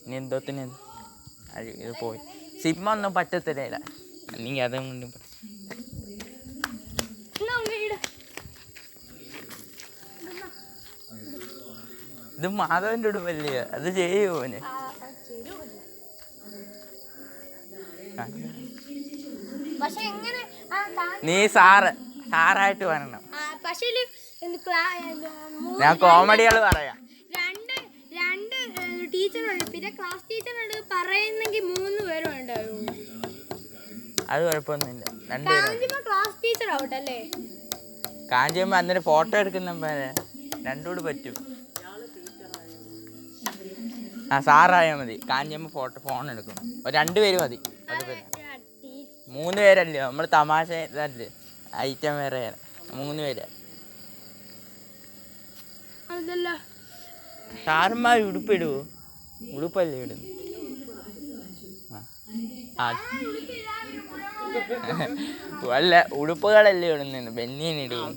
ഇനി എന്തോത്തിന് ഇത് പോയി സിമ്മ ഒന്നും പറ്റത്തില്ല അല്ലെങ്കിൽ അതും കൊണ്ടും ഇത് മാധവന്റെ ഉടുപ്പല്ലേ അത് ചെയ്യുമോന് നീ സാറായിട്ട് വരണം. ഞാൻ കോമഡികൾ പറയാം. രണ്ട് ടീച്ചറുണ്ട്, പിന്നെ ക്ലാസ് ടീച്ചറുണ്ട്. പറയുന്നെങ്കിൽ 3 പേരും ഉണ്ടാവും. അത് കുഴപ്പമൊന്നുമില്ല. Class teacher ആവട്ടല്ലേ. കാഞ്ചിയമ്മ അന്നേരം ഫോട്ടോ എടുക്കുന്ന രണ്ടുകൂടി പറ്റും. സാറായാൽ മതി. കാഞ്ചിയമ്മ ഫോൺ എടുക്കും. 2 പേര് മതി. 3 പേരല്ലേ നമ്മൾ തമാശ ഇതല്ലേ ഐറ്റം വേറെ 3 പേര്. സാറന്മാർ ഉടുപ്പിടുവോ? ഉടുപ്പല്ലേ ഇടുന്നു. അല്ല ഉടുപ്പുകളല്ലേ ഇടുന്നു. ബെന്നീൻ ഇടുവോ?